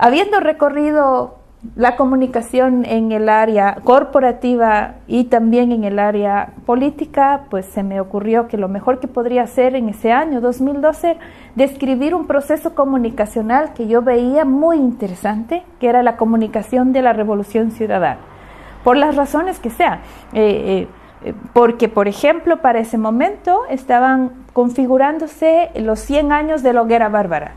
Habiendo recorrido la comunicación en el área corporativa y también en el área política, pues se me ocurrió que lo mejor que podría hacer en ese año 2012, describir un proceso comunicacional que yo veía muy interesante, que era la comunicación de la Revolución Ciudadana, por las razones que sean. Porque, por ejemplo, para ese momento estaban configurándose los 100 años de la Hoguera Bárbara.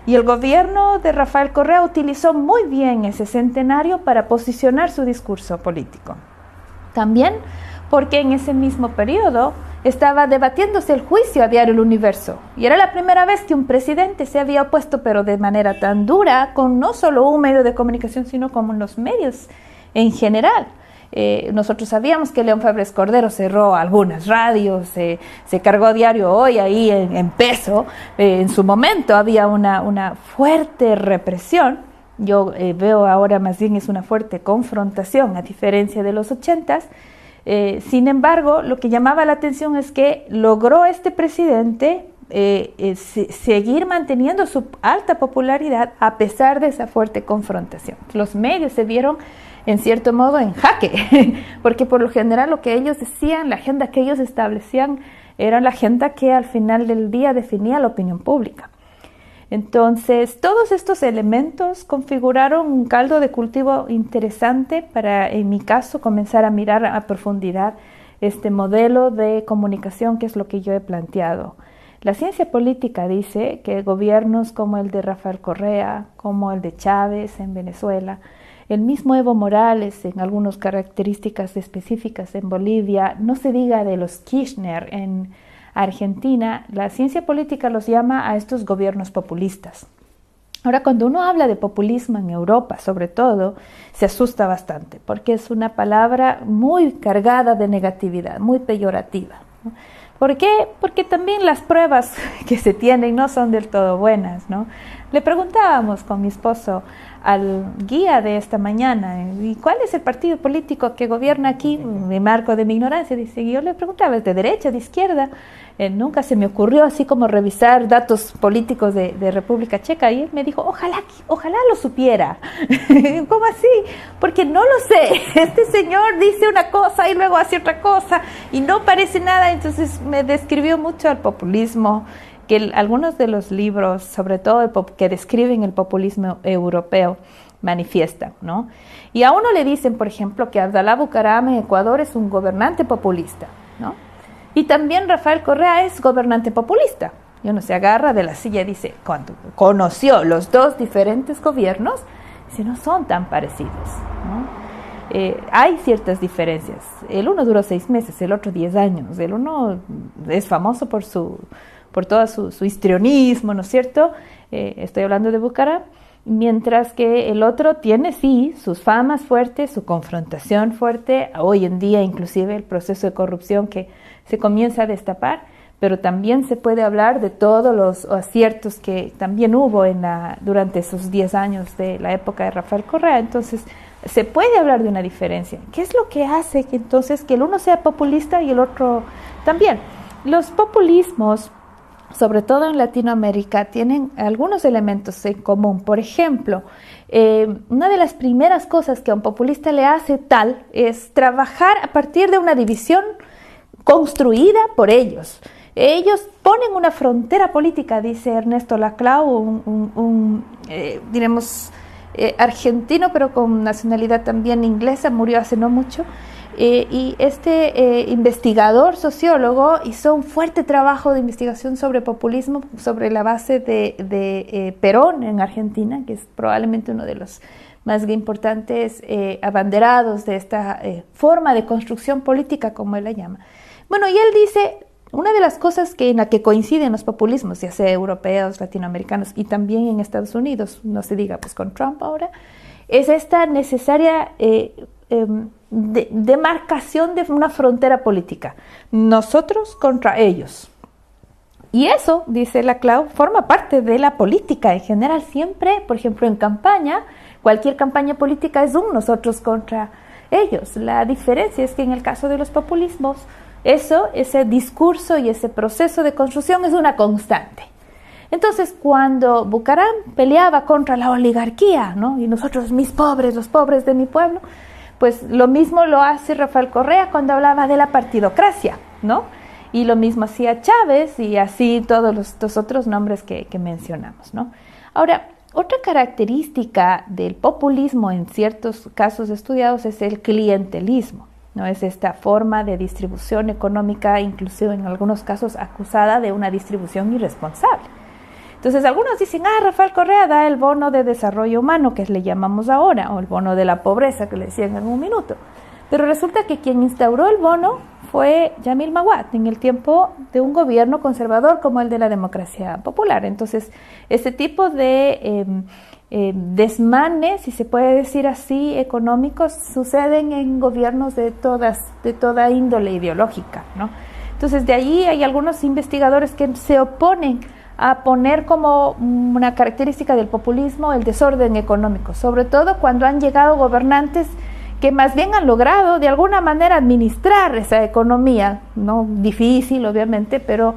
Y el gobierno de Rafael Correa utilizó muy bien ese centenario para posicionar su discurso político. También porque en ese mismo periodo estaba debatiéndose el juicio a Diario El Universo. Y era la primera vez que un presidente se había opuesto, pero de manera tan dura, con no solo un medio de comunicación, sino con los medios en general. Nosotros sabíamos que León Febres Cordero cerró algunas radios, se cargó Diario Hoy ahí en peso. En su momento había una fuerte represión. Yo veo ahora más bien es una fuerte confrontación, a diferencia de los 80s. Sin embargo, lo que llamaba la atención es que logró este presidente seguir manteniendo su alta popularidad a pesar de esa fuerte confrontación. Los medios se vieron en cierto modo en jaque, porque por lo general lo que ellos decían, la agenda que ellos establecían, era la agenda que al final del día definía la opinión pública. Entonces, todos estos elementos configuraron un caldo de cultivo interesante para, en mi caso, comenzar a mirar a profundidad este modelo de comunicación, que es lo que yo he planteado. La ciencia política dice que gobiernos como el de Rafael Correa, como el de Chávez en Venezuela, el mismo Evo Morales en algunas características específicas en Bolivia, no se diga de los Kirchner en Argentina, la ciencia política los llama a estos gobiernos populistas. Ahora, cuando uno habla de populismo en Europa, sobre todo, se asusta bastante, porque es una palabra muy cargada de negatividad, muy peyorativa, ¿no? ¿Por qué? Porque también las pruebas que se tienen no son del todo buenas, ¿no? Le preguntábamos con mi esposo al guía de esta mañana, ¿y cuál es el partido político que gobierna aquí? Me marco de mi ignorancia, dice, y yo le preguntaba, ¿es de derecha, de izquierda? Nunca se me ocurrió así como revisar datos políticos de República Checa, y él me dijo, ojalá lo supiera. ¿Cómo así? Porque no lo sé, este señor dice una cosa y luego hace otra cosa, y no parece nada. Entonces me describió mucho al populismo, que algunos de los libros, sobre todo que describen el populismo europeo, manifiestan, ¿no? Y a uno le dicen, por ejemplo, que Abdalá Bucaram en Ecuador es un gobernante populista, ¿no? Y también Rafael Correa es gobernante populista. Y uno se agarra de la silla y dice, cuando conoció los dos diferentes gobiernos, dice, no son tan parecidos, ¿no? Hay ciertas diferencias. El uno duró 6 meses, el otro 10 años. El uno es famoso por todo su histrionismo, ¿no es cierto? Estoy hablando de Bucaram. Mientras que el otro tiene, sí, sus famas fuertes, su confrontación fuerte, hoy en día inclusive el proceso de corrupción que se comienza a destapar, pero también se puede hablar de todos los aciertos que también hubo durante esos 10 años de la época de Rafael Correa. Entonces, se puede hablar de una diferencia. ¿Qué es lo que hace que entonces que el uno sea populista y el otro también? Los populismos, sobre todo en Latinoamérica, tienen algunos elementos en común. Por ejemplo, una de las primeras cosas que a un populista le hace tal es trabajar a partir de una división construida por ellos. Ellos ponen una frontera política, dice Ernesto Laclau, diremos argentino, pero con nacionalidad también inglesa, murió hace no mucho. Y este investigador, sociólogo, hizo un fuerte trabajo de investigación sobre populismo sobre la base de Perón en Argentina, que es probablemente uno de los más importantes abanderados de esta forma de construcción política, como él la llama. Bueno, y él dice, una de las cosas en la que coinciden los populismos, ya sea europeos, latinoamericanos y también en Estados Unidos, no se diga pues con Trump ahora, es esta necesaria demarcación de una frontera política, nosotros contra ellos. Y eso, dice Laclau, forma parte de la política en general. Siempre, por ejemplo, en campaña, cualquier campaña política es un nosotros contra ellos. La diferencia es que en el caso de los populismos, ese discurso y ese proceso de construcción es una constante. Entonces, cuando Bucaram peleaba contra la oligarquía, ¿no? Y nosotros, mis pobres, los pobres de mi pueblo, pues lo mismo lo hace Rafael Correa cuando hablaba de la partidocracia, ¿no? Y lo mismo hacía Chávez y así todos los otros nombres que mencionamos, ¿no? Ahora, otra característica del populismo en ciertos casos estudiados es el clientelismo, ¿no? Es esta forma de distribución económica, inclusive en algunos casos acusada de una distribución irresponsable. Entonces algunos dicen, Rafael Correa da el bono de desarrollo humano, que le llamamos ahora, o el bono de la pobreza, que le decían en algún minuto. Pero resulta que quien instauró el bono fue Yamil Maguad, en el tiempo de un gobierno conservador como el de la democracia popular. Entonces, este tipo de desmanes, si se puede decir así, económicos, suceden en gobiernos de toda índole ideológica, ¿no? Entonces, de allí hay algunos investigadores que se oponen a poner como una característica del populismo el desorden económico, sobre todo cuando han llegado gobernantes que más bien han logrado de alguna manera administrar esa economía, ¿no? Difícil obviamente, pero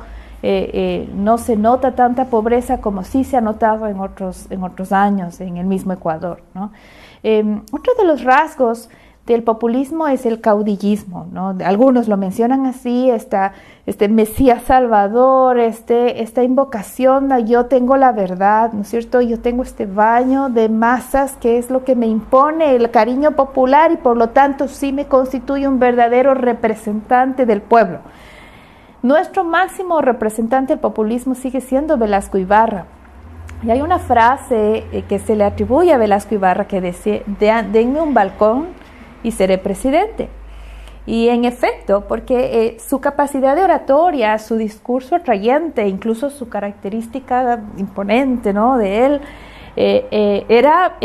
no se nota tanta pobreza como sí se ha notado en otros años en el mismo Ecuador, ¿no? Otro de los rasgos del populismo es el caudillismo, ¿no? Algunos lo mencionan así, este Mesías Salvador, esta invocación a yo tengo la verdad, ¿no es cierto? Yo tengo este baño de masas que es lo que me impone el cariño popular y por lo tanto sí me constituye un verdadero representante del pueblo. Nuestro máximo representante del populismo sigue siendo Velasco Ibarra. Y hay una frase que se le atribuye a Velasco Ibarra que dice, denme un balcón y seré presidente. Y en efecto, porque su capacidad de oratoria, su discurso atrayente, incluso su característica imponente, ¿no?, de él, era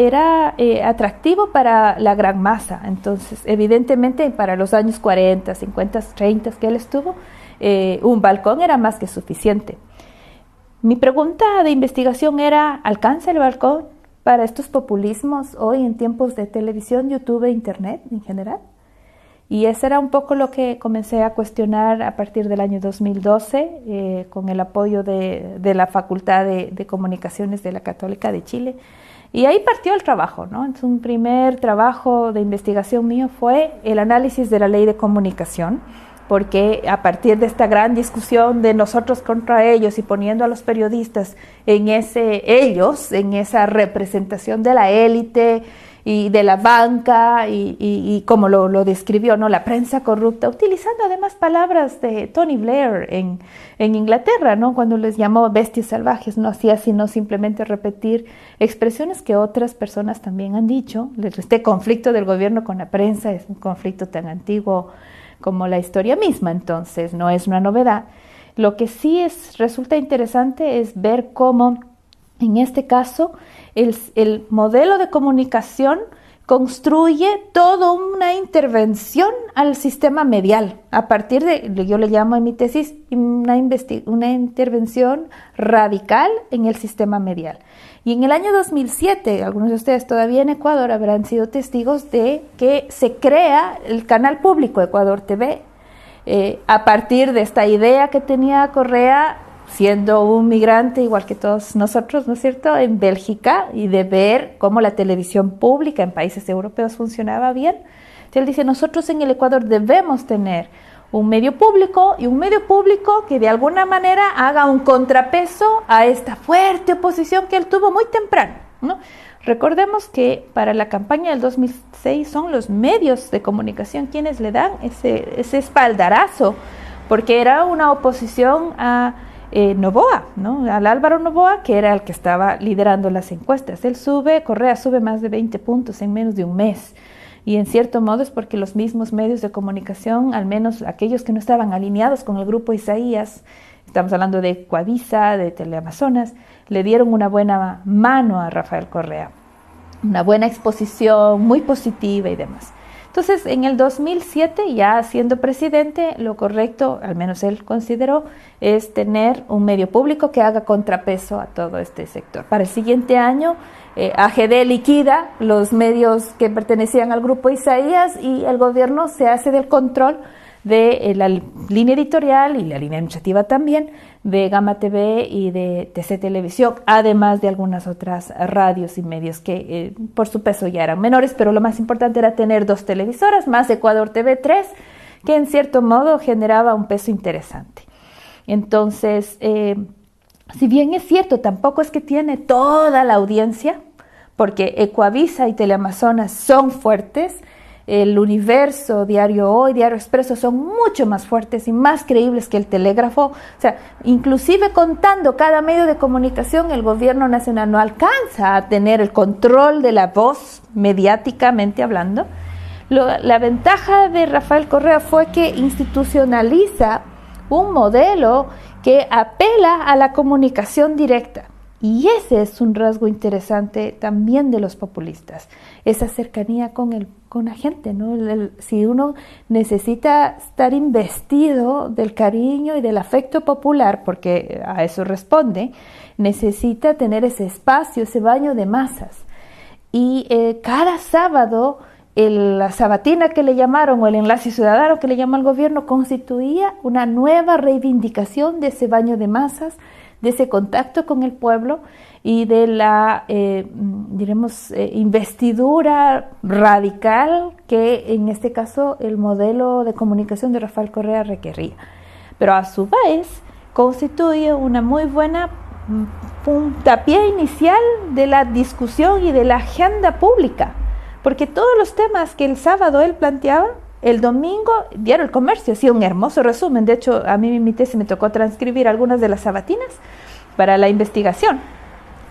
atractivo para la gran masa. Entonces, evidentemente, para los años 40, 50, 30 que él estuvo, un balcón era más que suficiente. Mi pregunta de investigación era, ¿alcanza el balcón para estos populismos hoy en tiempos de televisión, YouTube e Internet en general? Y ese era un poco lo que comencé a cuestionar a partir del año 2012 con el apoyo de la Facultad de Comunicaciones de la Católica de Chile. Y ahí partió el trabajo, ¿no? Entonces, un primer trabajo de investigación mío fue el análisis de la ley de comunicación, porque a partir de esta gran discusión de nosotros contra ellos y poniendo a los periodistas en esa representación de la élite y de la banca y como lo describió, ¿no?, la prensa corrupta, utilizando además palabras de Tony Blair en Inglaterra, ¿no?, cuando les llamó bestias salvajes, no hacía sino simplemente repetir expresiones que otras personas también han dicho. Este conflicto del gobierno con la prensa es un conflicto tan antiguo como la historia misma, entonces no es una novedad. Lo que sí resulta interesante es ver cómo, en este caso, el modelo de comunicación construye toda una intervención al sistema medial, a partir de, yo le llamo en mi tesis, una intervención radical en el sistema medial. Y en el año 2007, algunos de ustedes todavía en Ecuador habrán sido testigos de que se crea el canal público Ecuador TV, a partir de esta idea que tenía Correa, siendo un migrante igual que todos nosotros, ¿no es cierto?, en Bélgica, y de ver cómo la televisión pública en países europeos funcionaba bien. Entonces él dice, nosotros en el Ecuador debemos tener un medio público, y un medio público que de alguna manera haga un contrapeso a esta fuerte oposición que él tuvo muy temprano, ¿no? Recordemos que para la campaña del 2006 son los medios de comunicación quienes le dan ese espaldarazo, porque era una oposición a Noboa, ¿no?, al Álvaro Noboa, que era el que estaba liderando las encuestas. Correa sube más de 20 puntos en menos de un mes. Y en cierto modo es porque los mismos medios de comunicación, al menos aquellos que no estaban alineados con el grupo Isaías, estamos hablando de Coavisa, de Teleamazonas, le dieron una buena mano a Rafael Correa, una buena exposición, muy positiva y demás. Entonces, en el 2007, ya siendo presidente, lo correcto, al menos él consideró, es tener un medio público que haga contrapeso a todo este sector. Para el siguiente año, AGD liquida los medios que pertenecían al grupo Isaías y el gobierno se hace del control de la línea editorial y la línea administrativa también de Gama TV y de TC Televisión, además de algunas otras radios y medios que por su peso ya eran menores, pero lo más importante era tener 2 televisoras, más Ecuador TV 3, que en cierto modo generaba un peso interesante. Entonces, si bien es cierto, tampoco es que tiene toda la audiencia, porque Ecuavisa y Teleamazonas son fuertes, El Universo, Diario Hoy, Diario Expreso son mucho más fuertes y más creíbles que el Telégrafo. O sea, inclusive contando cada medio de comunicación, el gobierno nacional no alcanza a tener el control de la voz mediáticamente hablando. La ventaja de Rafael Correa fue que institucionaliza un modelo que apela a la comunicación directa. Y ese es un rasgo interesante también de los populistas, esa cercanía con la gente, ¿no? Si uno necesita estar investido del cariño y del afecto popular, porque a eso responde, necesita tener ese espacio, ese baño de masas. Y cada sábado, la sabatina que le llamaron, o el enlace ciudadano que le llamó al gobierno, constituía una nueva reivindicación de ese baño de masas, de ese contacto con el pueblo y de la, investidura radical que en este caso el modelo de comunicación de Rafael Correa requería. Pero a su vez constituye una muy buena puntapié inicial de la discusión y de la agenda pública, porque todos los temas que el sábado él planteaba, el domingo, Diario El Comercio hacía un hermoso resumen. De hecho, a mí en mi tesis me tocó transcribir algunas de las sabatinas para la investigación.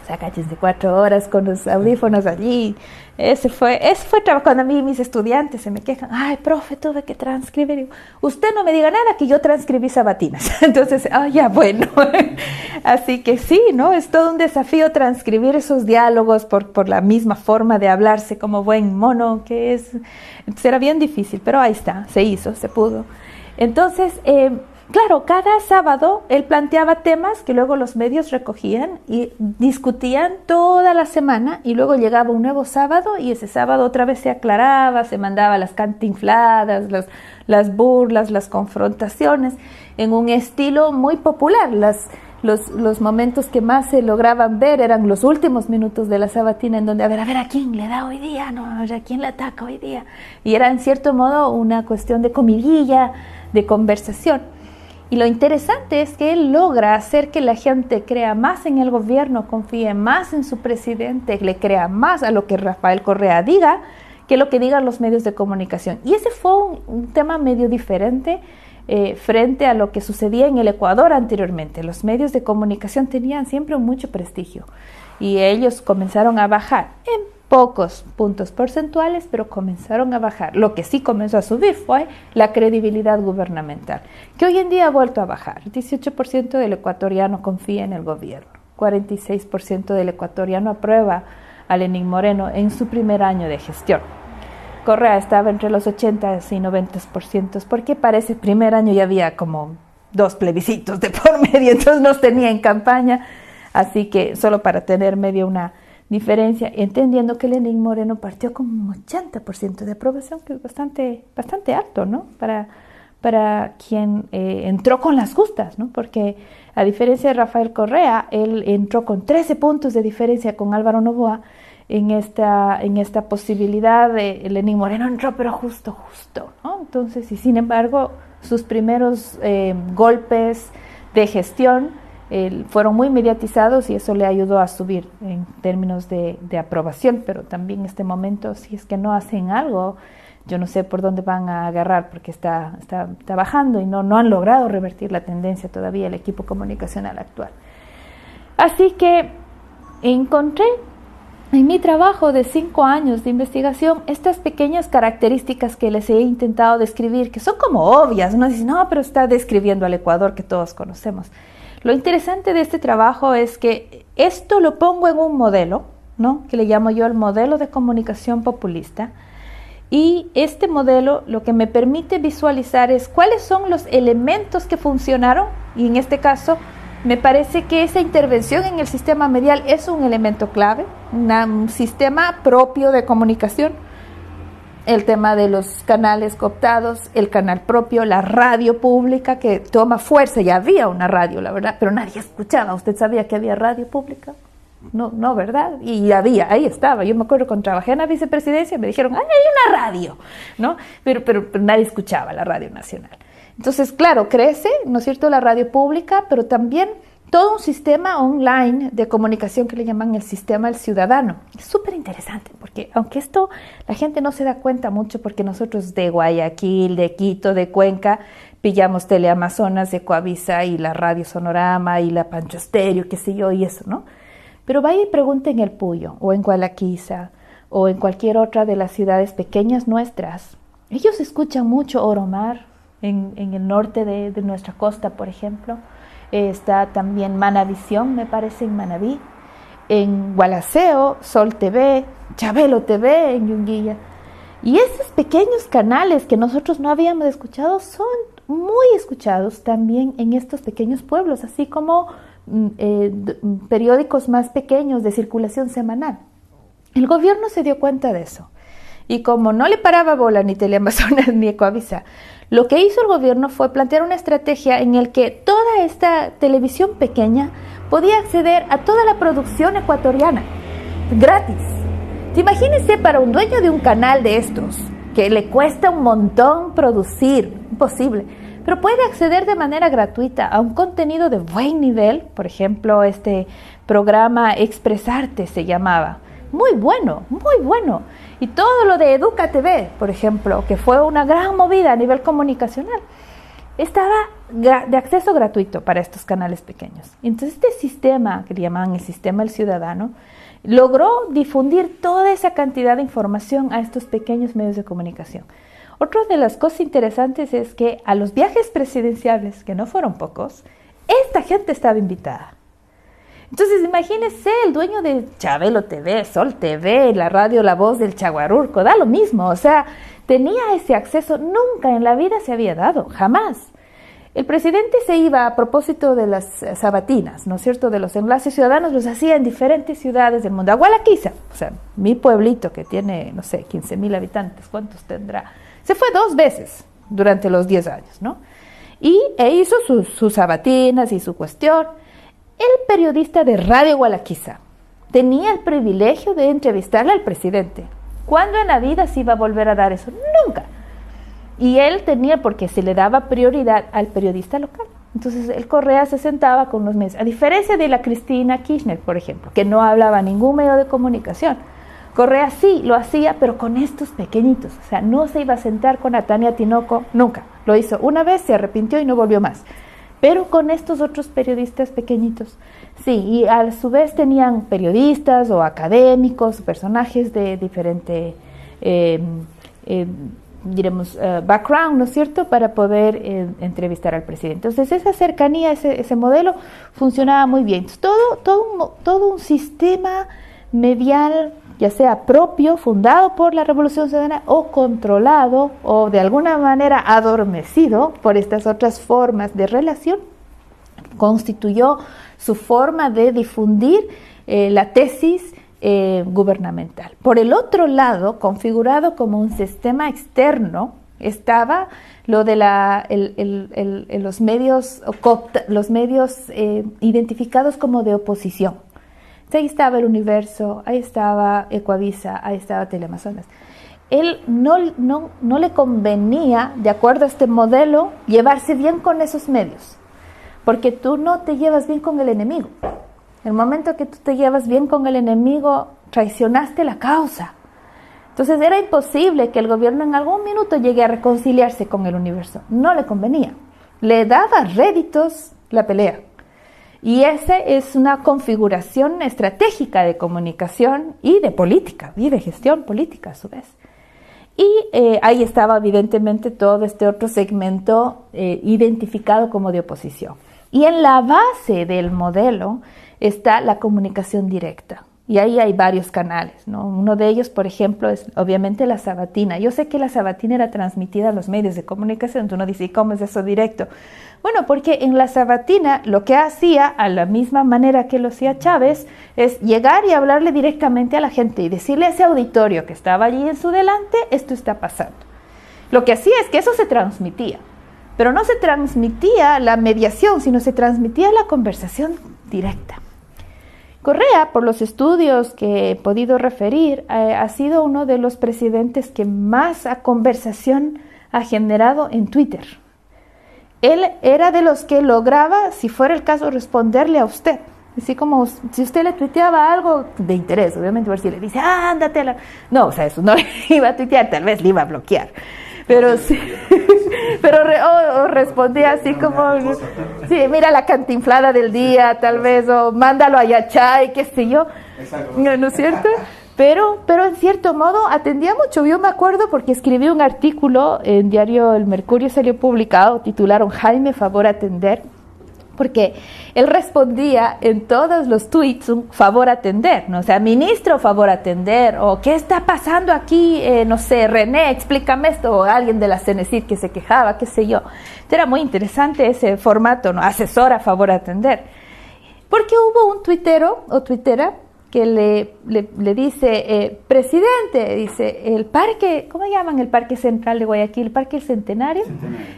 Sacaches de 4 horas con los audífonos allí. Ese fue trabajo. Cuando a mí mis estudiantes se me quejan, ay, profe, tuve que transcribir. Y digo, usted no me diga nada que yo transcribí sabatinas. Entonces, ya, bueno. Así que sí, ¿no? Es todo un desafío transcribir esos diálogos por la misma forma de hablarse como buen mono que es. Entonces era bien difícil, pero ahí está, se hizo, se pudo. Entonces, claro, cada sábado él planteaba temas que luego los medios recogían y discutían toda la semana, y luego llegaba un nuevo sábado y ese sábado otra vez se aclaraba, se mandaba las cantinfladas, las burlas, las confrontaciones en un estilo muy popular. Los momentos que más se lograban ver eran los últimos minutos de la sabatina, en donde a ver, ¿a quién le da hoy día? No, a ver, ¿a quién le ataca hoy día? Y era en cierto modo una cuestión de comidilla, de conversación. Y lo interesante es que él logra hacer que la gente crea más en el gobierno, confíe más en su presidente, le crea más a lo que Rafael Correa diga que lo que digan los medios de comunicación. Y ese fue un tema medio diferente frente a lo que sucedía en el Ecuador anteriormente. Los medios de comunicación tenían siempre mucho prestigio y ellos comenzaron a bajar en pocos puntos porcentuales, pero comenzaron a bajar. Lo que sí comenzó a subir fue la credibilidad gubernamental, que hoy en día ha vuelto a bajar. 18% del ecuatoriano confía en el gobierno, 46% del ecuatoriano aprueba a Lenín Moreno en su primer año de gestión. Correa estaba entre los 80 y 90%, porque para ese primer año ya había como 2 plebiscitos de por medio, entonces nos tenía en campaña, así que solo para tener medio una diferencia, entendiendo que Lenín Moreno partió con un 80% de aprobación, que es bastante alto, ¿no? Para quien entró con las justas, ¿no? Porque a diferencia de Rafael Correa, él entró con 13 puntos de diferencia con Álvaro Noboa en esta posibilidad de Lenín Moreno entró, pero justo, ¿no? Entonces, y sin embargo, sus primeros golpes de gestión fueron muy mediatizados y eso le ayudó a subir en términos de aprobación, pero también en este momento, si es que no hacen algo, yo no sé por dónde van a agarrar, porque está bajando y no han logrado revertir la tendencia todavía el equipo comunicacional actual. Así que encontré en mi trabajo de 5 años de investigación estas pequeñas características que les he intentado describir, que son como obvias. Uno dice, no, pero está describiendo al Ecuador que todos conocemos. Lo interesante de este trabajo es que esto lo pongo en un modelo, ¿no? Que le llamo yo el modelo de comunicación populista. Y este modelo lo que me permite visualizar es cuáles son los elementos que funcionaron, y en este caso me parece que esa intervención en el sistema medial es un elemento clave, un sistema propio de comunicación el tema de los canales cooptados, el canal propio, la radio pública que toma fuerza. Ya había una radio, la verdad, pero nadie escuchaba. ¿Usted sabía que había radio pública? No, ¿verdad? Y había, ahí estaba. Yo me acuerdo cuando trabajé en la vicepresidencia, me dijeron, ¡ay, hay una radio! ¿No? Pero nadie escuchaba la radio nacional. Entonces, claro, crece, ¿no es cierto?, la radio pública, pero también todo un sistema online de comunicación que le llaman el sistema del ciudadano. Es súper interesante, porque aunque esto la gente no se da cuenta mucho, porque nosotros de Guayaquil, de Quito, de Cuenca, pillamos Teleamazonas, de Coavisa y la Radio Sonorama y la Pancho Estéreo, qué sé yo, y eso, ¿no? Pero vaya y pregunte en El Puyo, o en Gualaquiza, o en cualquier otra de las ciudades pequeñas nuestras. Ellos escuchan mucho Oromar, en el norte de nuestra costa, por ejemplo. Está también Manavisión, me parece, en Manabí. En Gualaceo, Sol TV, Chabelo TV, en Yunguilla. Y esos pequeños canales que nosotros no habíamos escuchado son muy escuchados también en estos pequeños pueblos, así como periódicos más pequeños de circulación semanal. El gobierno se dio cuenta de eso. Y como no le paraba bola ni Teleamazonas ni Ecoavisa, lo que hizo el gobierno fue plantear una estrategia en el que toda esta televisión pequeña podía acceder a toda la producción ecuatoriana, gratis. Imagínense para un dueño de un canal de estos, que le cuesta un montón producir, imposible, pero puede acceder de manera gratuita a un contenido de buen nivel. Por ejemplo, este programa Expresarte se llamaba, muy bueno, y todo lo de Educa TV, por ejemplo, que fue una gran movida a nivel comunicacional, estaba de acceso gratuito para estos canales pequeños. Entonces este sistema, que le llamaban el sistema del ciudadano, logró difundir toda esa cantidad de información a estos pequeños medios de comunicación. Otra de las cosas interesantes es que a los viajes presidenciales, que no fueron pocos, esta gente estaba invitada. Entonces imagínese el dueño de Chabelo TV, Sol TV, la radio La Voz del Chaguarurco, da lo mismo, o sea, tenía ese acceso, nunca en la vida se había dado, jamás. El presidente se iba a propósito de las sabatinas, ¿no es cierto?, de los enlaces ciudadanos, los hacía en diferentes ciudades del mundo. A Gualaquiza, o sea, mi pueblito que tiene, no sé, 15,000 habitantes, ¿cuántos tendrá? Se fue 2 veces durante los 10 años, ¿no? E hizo sus sabatinas y su cuestión. El periodista de Radio Gualaquiza tenía el privilegio de entrevistarle al presidente. ¿Cuándo en la vida se iba a volver a dar eso? Nunca. Y él tenía, porque se le daba prioridad al periodista local. Entonces el Correa se sentaba con los medios. A diferencia de la Cristina Kirchner, por ejemplo, que no hablaba ningún medio de comunicación. Correa sí lo hacía, pero con estos pequeñitos. O sea, no se iba a sentar con Tania Tinoco, nunca. Lo hizo una vez, se arrepintió y no volvió más. Pero con estos otros periodistas pequeñitos, sí, y a su vez tenían periodistas o académicos, personajes de diferente, background, ¿no es cierto?, para poder entrevistar al presidente. Entonces esa cercanía, ese modelo funcionaba muy bien. Entonces, todo un sistema medial, ya sea propio, fundado por la Revolución Ciudadana, o controlado, o de alguna manera adormecido por estas otras formas de relación, constituyó su forma de difundir la tesis gubernamental. Por el otro lado, configurado como un sistema externo, estaba lo de los medios identificados como de oposición. Ahí estaba El Universo, ahí estaba Ecoavisa, ahí estaba Teleamazonas. Él no le convenía, de acuerdo a este modelo, llevarse bien con esos medios, porque tú no te llevas bien con el enemigo. El momento que tú te llevas bien con el enemigo, traicionaste la causa. Entonces era imposible que el gobierno en algún minuto llegue a reconciliarse con El Universo. No le convenía. Le daba réditos la pelea. Y esa es una configuración estratégica de comunicación y de política, y de gestión política a su vez. Y ahí estaba evidentemente todo este otro segmento identificado como de oposición. Y en la base del modelo está la comunicación directa. Y ahí hay varios canales, ¿no? Uno de ellos, por ejemplo, es obviamente La Sabatina. Yo sé que La Sabatina era transmitida a los medios de comunicación. Tú no dices, ¿y cómo es eso directo? Bueno, porque en La Sabatina lo que hacía, a la misma manera que lo hacía Chávez, es llegar y hablarle directamente a la gente y decirle a ese auditorio que estaba allí en su delante, esto está pasando. Lo que hacía es que eso se transmitía, pero no se transmitía la mediación, sino se transmitía la conversación directa. Correa, por los estudios que he podido referir, ha sido uno de los presidentes que más conversación ha generado en Twitter. Él era de los que lograba, si fuera el caso, responderle a usted. Así como si usted le tuiteaba algo de interés, obviamente, por si le dice, ándate. No, o sea, eso no le iba a tuitear, tal vez le iba a bloquear. Pero sí, pero respondía así como, sí, mira la cantinflada del día, tal vez, o mándalo a Yachay, qué sé yo, ¿no es cierto? Pero en cierto modo atendía mucho. Yo me acuerdo porque escribí un artículo en diario El Mercurio, salió publicado, titularon Jaime, favor atender, porque él respondía en todos los tweets un favor atender, ¿no? O sea, ministro, favor atender, o ¿qué está pasando aquí? No sé, René, explícame esto, o alguien de la Cenecit que se quejaba, qué sé yo. Entonces era muy interesante ese formato, ¿no? Asesora, favor atender. Porque hubo un tuitero o tuitera que le dice, presidente, dice, el parque, ¿cómo llaman el Parque Central de Guayaquil? ¿El Parque del Centenario?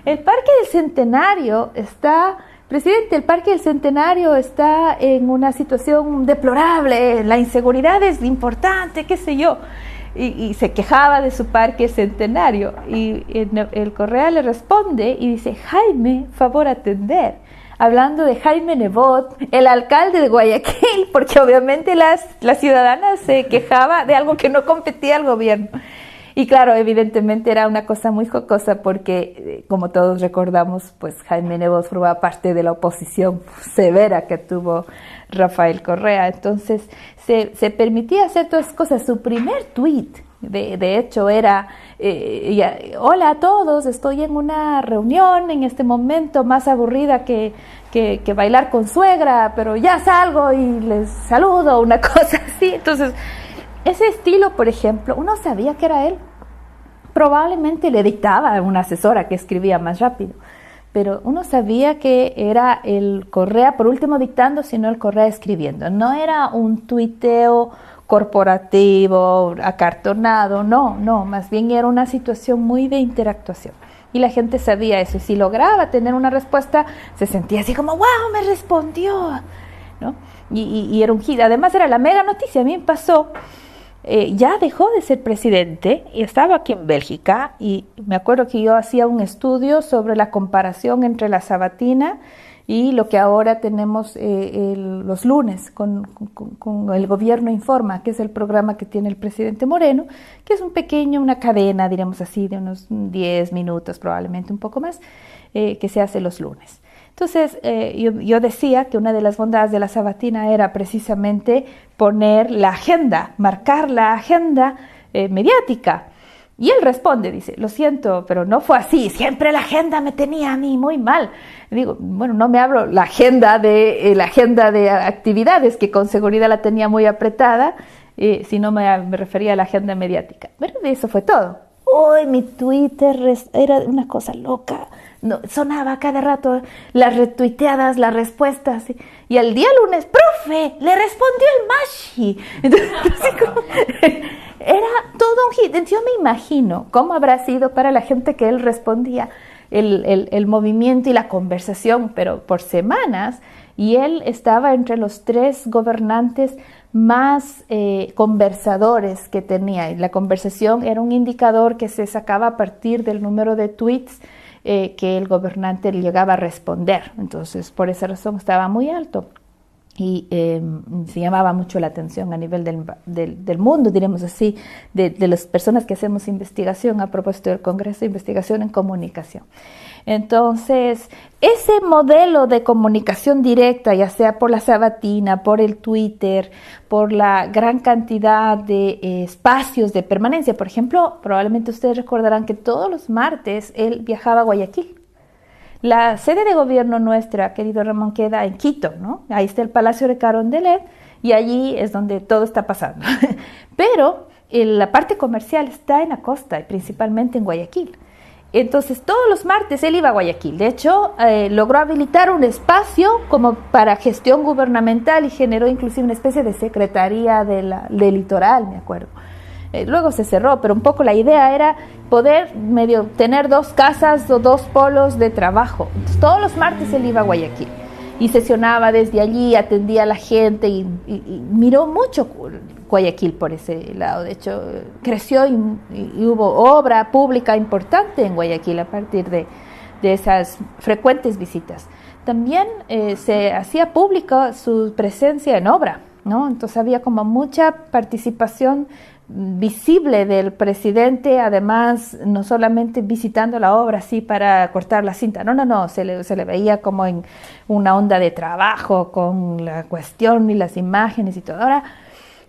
El Parque del Centenario está... Presidente, el Parque del Centenario está en una situación deplorable, la inseguridad es importante, qué sé yo, y se quejaba de su Parque Centenario, y el Correa le responde y dice, Jaime, favor atender, hablando de Jaime Nebot, el alcalde de Guayaquil, porque obviamente la ciudadana se quejaba de algo que no competía al gobierno. Y claro, evidentemente era una cosa muy jocosa porque, como todos recordamos, pues Jaime Nebot formaba parte de la oposición severa que tuvo Rafael Correa. Entonces, se permitía hacer todas esas cosas. Su primer tuit, de hecho, era, hola a todos, estoy en una reunión en este momento más aburrida que bailar con suegra, pero ya salgo y les saludo, una cosa así. Entonces, ese estilo, por ejemplo, uno sabía que era él. Probablemente le dictaba a una asesora que escribía más rápido, pero uno sabía que era el Correa, por último dictando, sino el Correa escribiendo. No era un tuiteo corporativo, acartonado, no, más bien era una situación muy de interactuación. Y la gente sabía eso, y si lograba tener una respuesta, se sentía así como, wow, me respondió, ¿no? Y era un hit. Además era la mega noticia. A mí me pasó, ya dejó de ser presidente y estaba aquí en Bélgica, y me acuerdo que yo hacía un estudio sobre la comparación entre La Sabatina y lo que ahora tenemos los lunes con el Gobierno Informa, que es el programa que tiene el presidente Moreno, que es una cadena, diremos así, de unos 10 minutos, probablemente un poco más, que se hace los lunes. Entonces, yo decía que una de las bondades de La Sabatina era precisamente poner la agenda, marcar la agenda mediática. Y él responde, dice, lo siento, pero no fue así, siempre la agenda me tenía a mí muy mal. Digo, bueno, no me hablo la agenda de actividades, que con seguridad la tenía muy apretada, sino me refería a la agenda mediática. Pero eso fue todo. Uy, mi Twitter era una cosa loca. No, sonaba cada rato las retuiteadas, las respuestas, y al día lunes, profe, le respondió el Mashi. Entonces, era todo un hit. Entonces, yo me imagino cómo habrá sido para la gente que él respondía el movimiento y la conversación, pero por semanas, y él estaba entre los 3 gobernantes más conversadores que tenía. Y la conversación era un indicador que se sacaba a partir del número de tweets que el gobernante llegaba a responder. Entonces, por esa razón estaba muy alto y se llamaba mucho la atención a nivel del mundo, diremos así, de las personas que hacemos investigación a propósito del Congreso de Investigación en Comunicación. Entonces, ese modelo de comunicación directa, ya sea por La Sabatina, por el Twitter, por la gran cantidad de espacios de permanencia, por ejemplo, probablemente ustedes recordarán que todos los martes él viajaba a Guayaquil. La sede de gobierno nuestra, querido Ramón, queda en Quito, ¿no? Ahí está el Palacio de Carondelet, y allí es donde todo está pasando. Pero la parte comercial está en la costa y principalmente en Guayaquil. Entonces todos los martes él iba a Guayaquil. De hecho, logró habilitar un espacio como para gestión gubernamental y generó inclusive una especie de secretaría del litoral, me acuerdo. Luego se cerró, pero un poco la idea era poder medio tener 2 casas o 2 polos de trabajo. Entonces, todos los martes él iba a Guayaquil y sesionaba desde allí, atendía a la gente y miró mucho Guayaquil por ese lado. De hecho, creció y hubo obra pública importante en Guayaquil a partir de esas frecuentes visitas. También se hacía pública su presencia en obra, ¿no? Entonces había como mucha participación visible del presidente, además no solamente visitando la obra así para cortar la cinta, no, se le veía como en una onda de trabajo con la cuestión y las imágenes y todo. Ahora,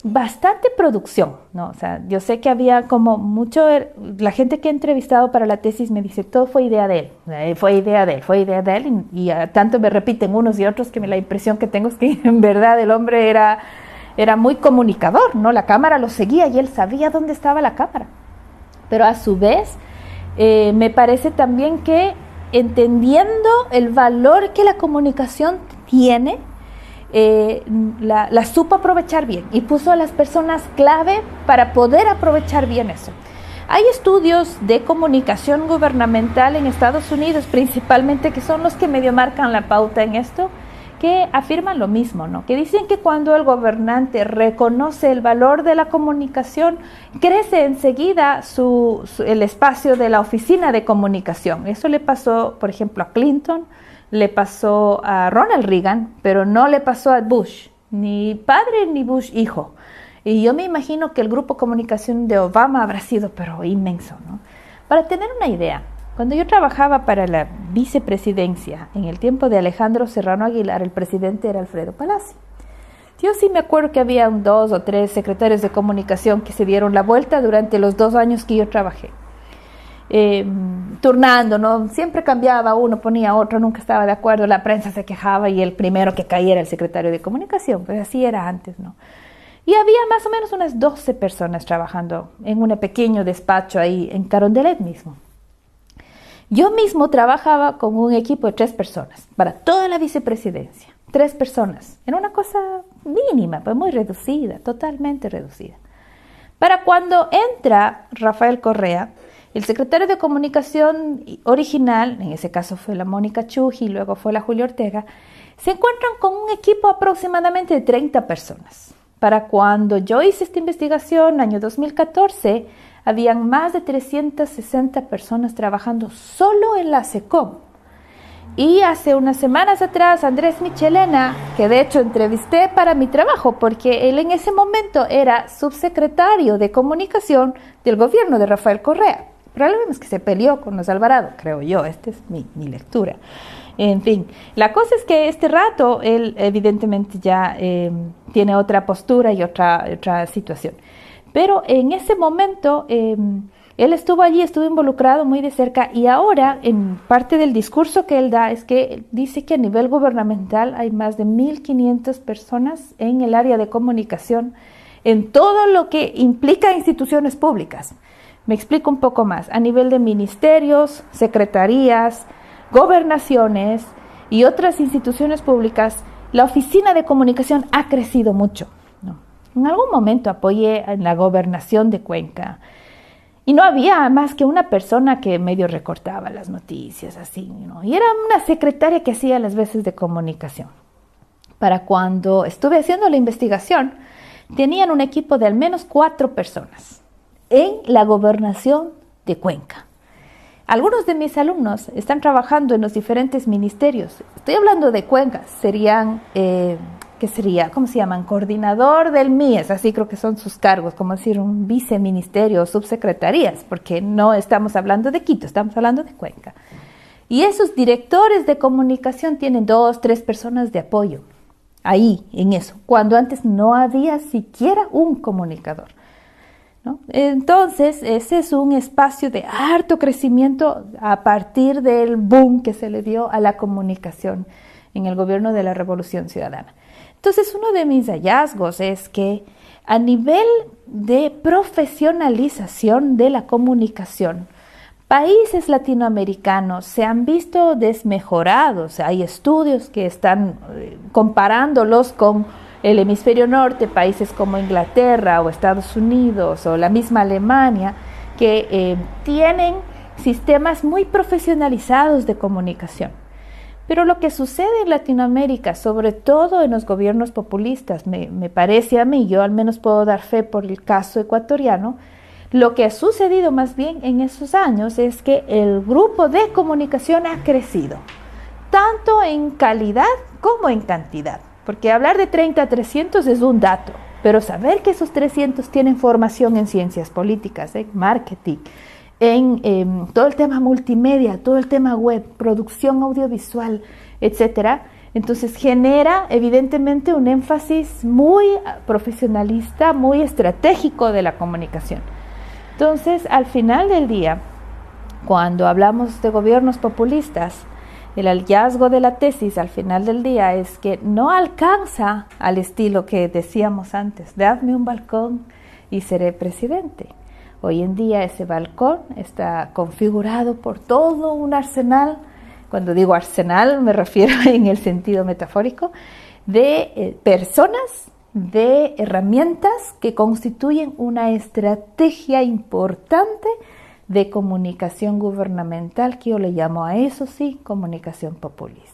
bastante producción, ¿no? O sea, yo sé que había como mucho, la gente que he entrevistado para la tesis me dice, todo fue idea de él, fue idea de él, y tanto me repiten unos y otros que la impresión que tengo es que en verdad el hombre era muy comunicador, ¿no? La cámara lo seguía y él sabía dónde estaba la cámara. Pero a su vez, me parece también que entendiendo el valor que la comunicación tiene, la supo aprovechar bien y puso a las personas clave para poder aprovechar bien eso. Hay estudios de comunicación gubernamental en Estados Unidos principalmente, que son los que medio marcan la pauta en esto, que afirman lo mismo, ¿no? Que dicen que cuando el gobernante reconoce el valor de la comunicación, crece enseguida el espacio de la oficina de comunicación. Eso le pasó, por ejemplo, a Clinton, le pasó a Ronald Reagan, pero no le pasó a Bush, ni padre ni Bush hijo. Y yo me imagino que el grupo comunicación de Obama habrá sido, pero inmenso, ¿no? Para tener una idea, cuando yo trabajaba para la vicepresidencia, en el tiempo de Alejandro Serrano Aguilar, el presidente era Alfredo Palacio. Yo sí me acuerdo que había 2 o 3 secretarios de comunicación que se dieron la vuelta durante los 2 años que yo trabajé. Turnando, ¿no? Siempre cambiaba uno, ponía otro, nunca estaba de acuerdo, la prensa se quejaba y el primero que caía era el secretario de comunicación, pues así era antes, ¿no? Y había más o menos unas 12 personas trabajando en un pequeño despacho ahí en Carondelet mismo. Yo mismo trabajaba con un equipo de 3 personas para toda la vicepresidencia. 3 personas, en una cosa mínima, pues muy reducida, totalmente reducida. Para cuando entra Rafael Correa, el secretario de comunicación original, en ese caso fue la Mónica Chuji, luego fue la Julia Ortega, se encuentran con un equipo aproximadamente de 30 personas. Para cuando yo hice esta investigación, año 2014, habían más de 360 personas trabajando solo en la SECOM. Y hace unas semanas atrás, Andrés Michelena, que de hecho entrevisté para mi trabajo, porque él en ese momento era subsecretario de comunicación del gobierno de Rafael Correa. Probablemente es que se peleó con los Alvarado, creo yo, esta es mi lectura. En fin, la cosa es que este rato él evidentemente ya tiene otra postura y otra situación. Pero en ese momento él estuvo allí, estuvo involucrado muy de cerca, y ahora en parte del discurso que él da es que él dice que a nivel gubernamental hay más de 1.500 personas en el área de comunicación en todo lo que implica instituciones públicas. Me explico un poco más. A nivel de ministerios, secretarías, gobernaciones y otras instituciones públicas, la oficina de comunicación ha crecido mucho, ¿no? En algún momento apoyé en la gobernación de Cuenca y no había más que una persona que medio recortaba las noticias, así, ¿no? Y era una secretaria que hacía las veces de comunicación. Para cuando estuve haciendo la investigación, tenían un equipo de al menos 4 personas en la gobernación de Cuenca. Algunos de mis alumnos están trabajando en los diferentes ministerios. Estoy hablando de Cuenca, serían, ¿qué sería? ¿Cómo se llaman? Coordinador del MIES, así creo que son sus cargos, como decir un viceministerio o subsecretarías, porque no estamos hablando de Quito, estamos hablando de Cuenca. Y esos directores de comunicación tienen 2, 3 personas de apoyo, ahí, en eso, cuando antes no había siquiera un comunicador, ¿no? Entonces, ese es un espacio de harto crecimiento a partir del boom que se le dio a la comunicación en el gobierno de la Revolución Ciudadana. Entonces, uno de mis hallazgos es que a nivel de profesionalización de la comunicación, países latinoamericanos se han visto desmejorados. Hay estudios que están comparándolos con el hemisferio norte, países como Inglaterra o Estados Unidos o la misma Alemania, que tienen sistemas muy profesionalizados de comunicación. Pero lo que sucede en Latinoamérica, sobre todo en los gobiernos populistas, me parece a mí, yo al menos puedo dar fe por el caso ecuatoriano, lo que ha sucedido más bien en esos años es que el grupo de comunicación ha crecido, tanto en calidad como en cantidad. Porque hablar de 30 a 300 es un dato, pero saber que esos 300 tienen formación en ciencias políticas, en marketing, en todo el tema multimedia, todo el tema web, producción audiovisual, etcétera, entonces genera evidentemente un énfasis muy profesionalista, muy estratégico de la comunicación. Entonces, al final del día, cuando hablamos de gobiernos populistas, el hallazgo de la tesis al final del día es que no alcanza al estilo que decíamos antes, dadme un balcón y seré presidente. Hoy en día ese balcón está configurado por todo un arsenal, cuando digo arsenal me refiero en el sentido metafórico, de personas, de herramientas que constituyen una estrategia importante de comunicación gubernamental, que yo le llamo a eso sí, comunicación populista.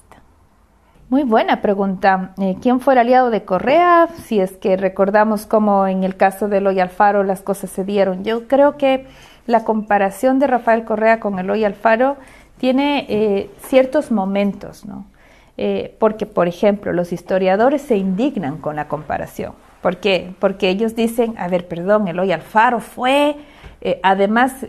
Muy buena pregunta. ¿Quién fue el aliado de Correa? Si es que recordamos cómo en el caso de Eloy Alfaro las cosas se dieron. Yo creo que la comparación de Rafael Correa con Eloy Alfaro tiene ciertos momentos, ¿no? Porque, por ejemplo, los historiadores se indignan con la comparación. ¿Por qué? Porque ellos dicen, a ver, perdón, Eloy Alfaro fue... además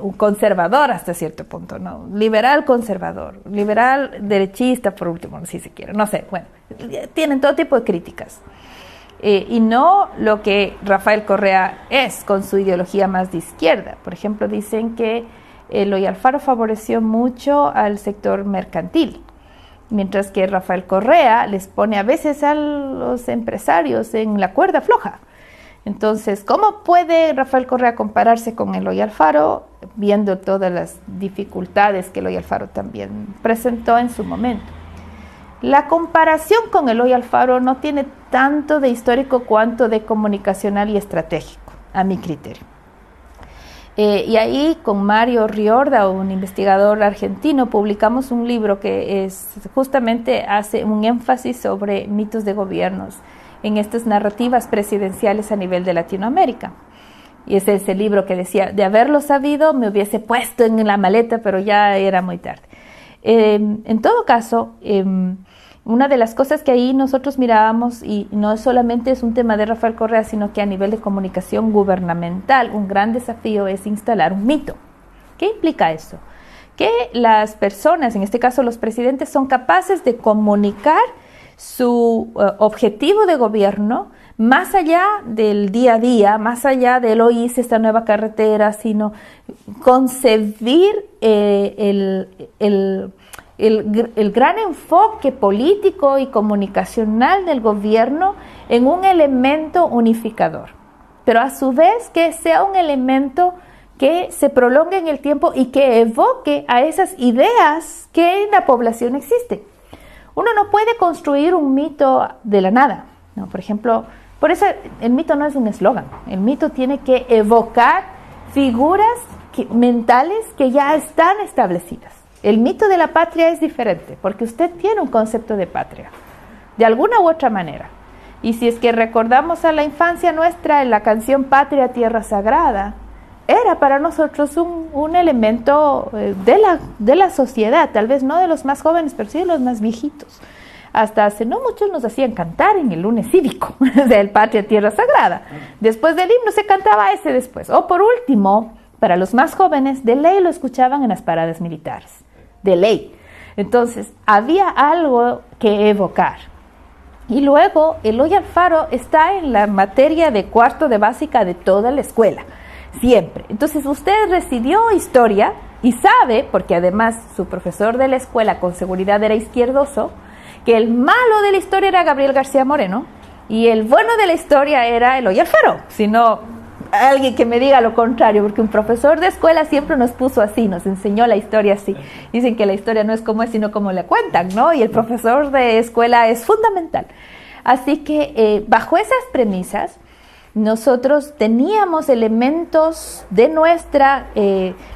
un conservador hasta cierto punto, ¿no? Liberal conservador, liberal derechista por último, si se quiere, no sé, bueno, tienen todo tipo de críticas. Y no lo que Rafael Correa es con su ideología más de izquierda. Por ejemplo, dicen que Eloy Alfaro favoreció mucho al sector mercantil, mientras que Rafael Correa les pone a veces a los empresarios en la cuerda floja. Entonces, ¿cómo puede Rafael Correa compararse con Eloy Alfaro, viendo todas las dificultades que Eloy Alfaro también presentó en su momento? La comparación con Eloy Alfaro no tiene tanto de histórico cuanto de comunicacional y estratégico, a mi criterio. Y ahí con Mario Riorda, un investigador argentino, publicamos un libro que justamente hace un énfasis sobre mitos de gobiernos en estas narrativas presidenciales a nivel de Latinoamérica. Y ese es el libro que decía, de haberlo sabido me hubiese puesto en la maleta, pero ya era muy tarde. En todo caso, una de las cosas que ahí nosotros mirábamos, y no solamente es un tema de Rafael Correa, sino que a nivel de comunicación gubernamental, un gran desafío es instalar un mito. ¿Qué implica eso? Que las personas, en este caso los presidentes, son capaces de comunicar su objetivo de gobierno más allá del día a día, más allá de hoy hice esta nueva carretera, sino concebir el gran enfoque político y comunicacional del gobierno en un elemento unificador, pero a su vez que sea un elemento que se prolongue en el tiempo y que evoque a esas ideas que en la población existen. Uno no puede construir un mito de la nada, ¿no? Por ejemplo, por eso el mito no es un eslogan, el mito tiene que evocar figuras mentales que ya están establecidas. El mito de la patria es diferente, porque usted tiene un concepto de patria, de alguna u otra manera. Y si es que recordamos a la infancia nuestra, en la canción Patria, Tierra Sagrada, era para nosotros un elemento de la sociedad, tal vez no de los más jóvenes, pero sí de los más viejitos. Hasta hace no muchos nos hacían cantar en el lunes cívico, del Patria, Tierra Sagrada. Después del himno se cantaba ese después. O por último, para los más jóvenes, de ley lo escuchaban en las paradas militares, de ley. Entonces, había algo que evocar. Y luego, Eloy Alfaro está en la materia de cuarto de básica de toda la escuela. Siempre. Entonces usted recibió historia y sabe, porque además su profesor de la escuela con seguridad era izquierdoso, que el malo de la historia era Gabriel García Moreno y el bueno de la historia era Eloy Alfaro, sino alguien que me diga lo contrario, porque un profesor de escuela siempre nos puso así, nos enseñó la historia así. Dicen que la historia no es como es, sino como la cuentan, ¿no? Y el profesor de escuela es fundamental. Así que bajo esas premisas, nosotros teníamos elementos de nuestra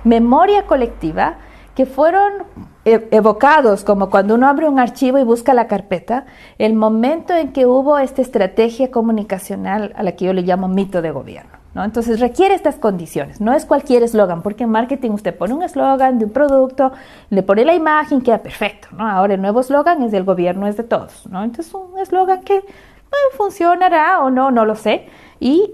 memoria colectiva que fueron evocados, como cuando uno abre un archivo y busca la carpeta, el momento en que hubo esta estrategia comunicacional a la que yo le llamo mito de gobierno, ¿no? Entonces requiere estas condiciones, no es cualquier eslogan, porque en marketing usted pone un eslogan de un producto, le pone la imagen, queda perfecto, ¿no? Ahora el nuevo eslogan es del gobierno, es de todos, ¿no? Entonces un eslogan que funcionará o no, no lo sé, y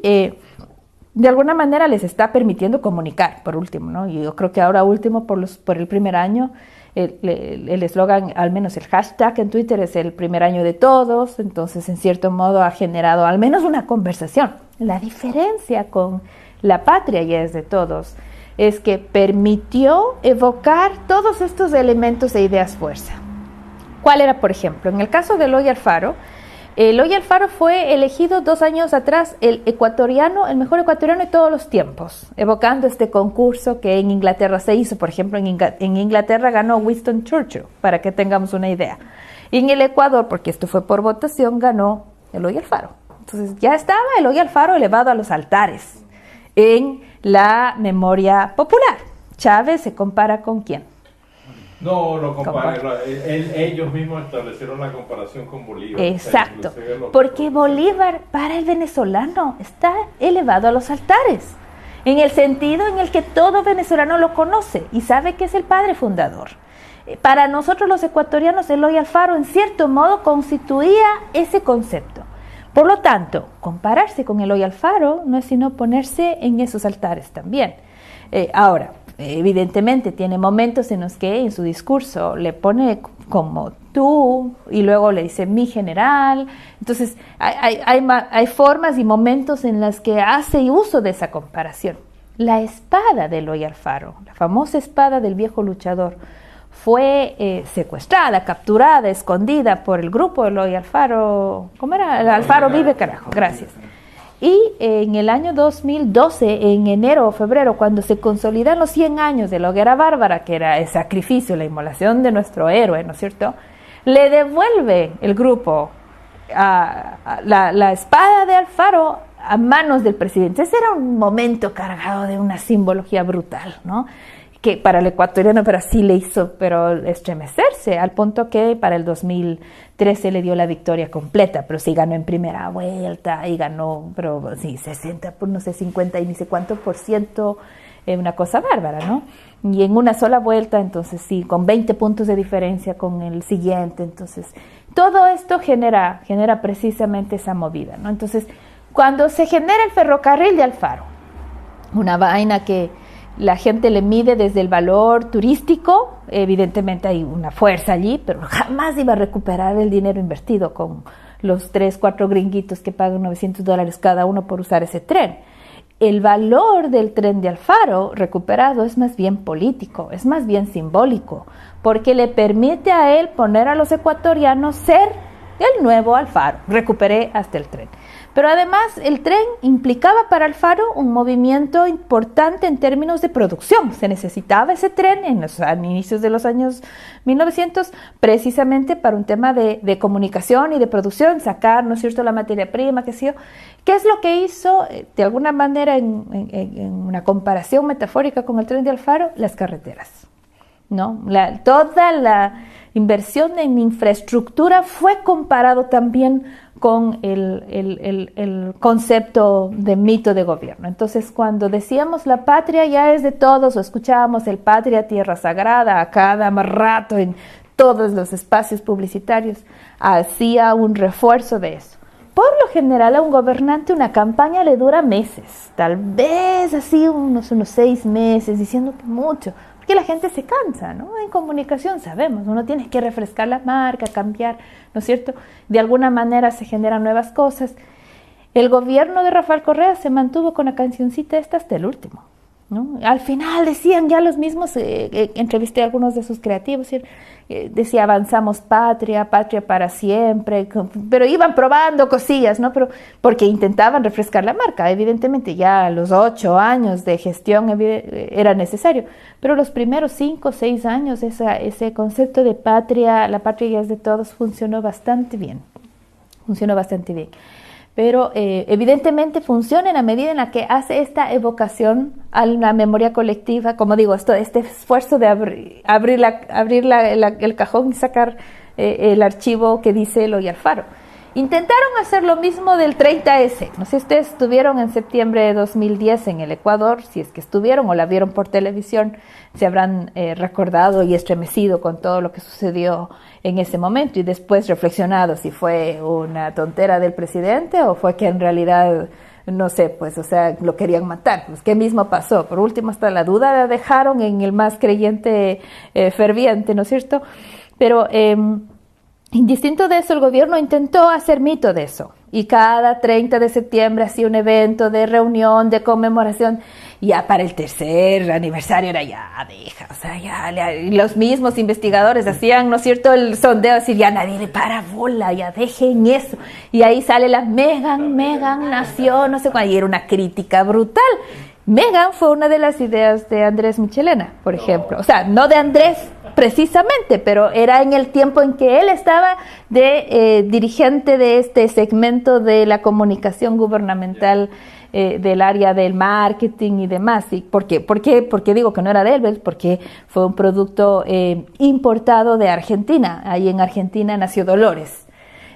de alguna manera les está permitiendo comunicar, por último, ¿no? Y yo creo que ahora último, por el primer año, el eslogan, al menos el hashtag en Twitter es el primer año de todos, entonces en cierto modo ha generado al menos una conversación. La diferencia con la patria ya es de todos, es que permitió evocar todos estos elementos e ideas fuerza. ¿Cuál era, por ejemplo? En el caso de Eloy Alfaro, Eloy Alfaro fue elegido 2 años atrás el mejor ecuatoriano de todos los tiempos, evocando este concurso que en Inglaterra se hizo. Por ejemplo, en Inglaterra ganó Winston Churchill, para que tengamos una idea. Y en el Ecuador, porque esto fue por votación, ganó Eloy Alfaro. Entonces ya estaba Eloy Alfaro elevado a los altares en la memoria popular. Chávez se compara ¿con quién? No comparen, ellos mismos establecieron la comparación con Bolívar. Exacto, porque Bolívar para el venezolano está elevado a los altares, en el sentido en el que todo venezolano lo conoce y sabe que es el padre fundador. Para nosotros los ecuatorianos, Eloy Alfaro en cierto modo constituía ese concepto. Por lo tanto, compararse con Eloy Alfaro no es sino ponerse en esos altares también. Ahora, evidentemente tiene momentos en los que en su discurso le pone como tú y luego le dice mi general. Entonces hay formas y momentos en las que hace uso de esa comparación. La espada de Eloy Alfaro, la famosa espada del viejo luchador, fue secuestrada, capturada, escondida por el grupo de Eloy Alfaro. ¿Cómo era? El Alfaro vive, carajo, gracias. Y en el año 2012, en enero o febrero, cuando se consolidan los 100 años de la hoguera bárbara, que era el sacrificio, la inmolación de nuestro héroe, ¿no es cierto?, le devuelve el grupo la espada de Alfaro a manos del presidente. Ese era un momento cargado de una simbología brutal, ¿no?, que para el ecuatoriano pero sí le hizo estremecerse, al punto que para el 2013 le dio la victoria completa, pero sí ganó en primera vuelta y ganó, pero sí, 60, no sé, 50 y ni sé cuánto % una cosa bárbara, ¿no? Y en una sola vuelta, entonces sí, con 20 puntos de diferencia con el siguiente, entonces todo esto genera precisamente esa movida, ¿no? Entonces, cuando se genera el ferrocarril de Alfaro, una vaina que la gente le mide desde el valor turístico, evidentemente hay una fuerza allí, pero jamás iba a recuperar el dinero invertido con los 3, 4 gringuitos que pagan $900 cada uno por usar ese tren. El valor del tren de Alfaro recuperado es más bien político, es más bien simbólico, porque le permite a él poner a los ecuatorianos ser el nuevo Alfaro. Recuperé hasta el tren. Pero además el tren implicaba para Alfaro un movimiento importante en términos de producción. Se necesitaba ese tren en los inicios de los años 1900 precisamente para un tema de comunicación y de producción, sacar, ¿no es cierto?, la materia prima, qué sé yo. ¿Qué es lo que hizo, de alguna manera, en una comparación metafórica con el tren de Alfaro? Las carreteras, ¿no? Toda la inversión en infraestructura fue comparado también con el concepto de mito de gobierno. Entonces, cuando decíamos la patria ya es de todos, o escuchábamos el patria, tierra sagrada, a cada rato en todos los espacios publicitarios, hacía un refuerzo de eso. Por lo general, a un gobernante una campaña le dura meses, tal vez así unos 6 meses, diciendo que mucho, porque la gente se cansa, ¿no? En comunicación sabemos, uno tiene que refrescar la marca, cambiar, ¿no es cierto? De alguna manera se generan nuevas cosas. El gobierno de Rafael Correa se mantuvo con la cancioncita esta hasta el último. ¿no? Al final decían ya los mismos, entrevisté a algunos de sus creativos, decía avanzamos patria para siempre, pero iban probando cosillas, ¿no? Pero porque intentaban refrescar la marca, evidentemente ya a los 8 años de gestión era necesario, pero los primeros 5 o 6 años ese concepto de patria, la patria ya es de todos, funcionó bastante bien. Pero evidentemente funciona en la medida en la que hace esta evocación a la memoria colectiva, como digo, este esfuerzo de abrir el cajón y sacar el archivo que dice Eloy Alfaro. Intentaron hacer lo mismo del 30S. No sé si ustedes estuvieron en septiembre de 2010 en el Ecuador, si es que estuvieron o la vieron por televisión, se habrán recordado y estremecido con todo lo que sucedió en ese momento y después reflexionado si fue una tontera del presidente o fue que en realidad, no sé, pues, o sea, lo querían matar. Pues, ¿qué mismo pasó? Por último, hasta la duda la dejaron en el más creyente ferviente, ¿no es cierto? Pero indistinto de eso, el gobierno intentó hacer mito de eso. Y cada 30 de septiembre hacía un evento de reunión, de conmemoración. Ya para el tercer aniversario era ya, deja, o sea, y los mismos investigadores hacían, ¿no es cierto?, el sondeo, decir, ya nadie le para bola, ya dejen eso. Y ahí sale la Meghan nació, no sé cuál, y era una crítica brutal. Meghan fue una de las ideas de Andrés Michelena, por ejemplo. O sea, no de Andrés precisamente, pero era en el tiempo en que él estaba de dirigente de este segmento de la comunicación gubernamental del área del marketing y demás. ¿Y por qué? ¿Por qué digo que no era de él? Porque fue un producto importado de Argentina. Ahí en Argentina nació Dolores.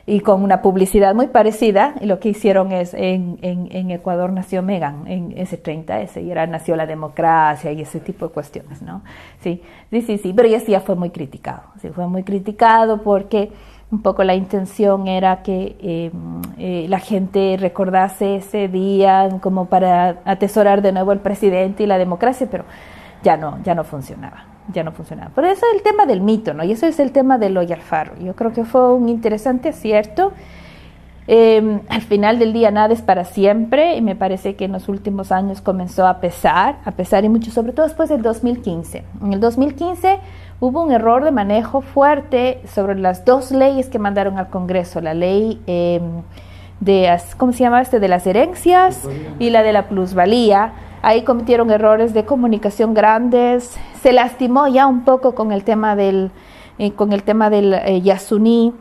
Y con una publicidad muy parecida, y lo que hicieron es, en Ecuador nació Meghan, en ese 30S, y nació la democracia y ese tipo de cuestiones, ¿no? Sí, pero ese ya fue muy criticado, sí, fue muy criticado porque un poco la intención era que la gente recordase ese día como para atesorar de nuevo el presidente y la democracia, pero ya no funcionaba. Por eso es el tema del mito, ¿no? Y eso es el tema de Eloy Alfaro. Yo creo que fue un interesante acierto. Al final del día nada es para siempre y me parece que en los últimos años comenzó a pesar y mucho, sobre todo después del 2015. En el 2015 hubo un error de manejo fuerte sobre las 2 leyes que mandaron al Congreso, la ley ¿cómo se llama de las herencias y la de la plusvalía. Ahí cometieron errores de comunicación grandes, se lastimó ya un poco con el tema del Yasuní.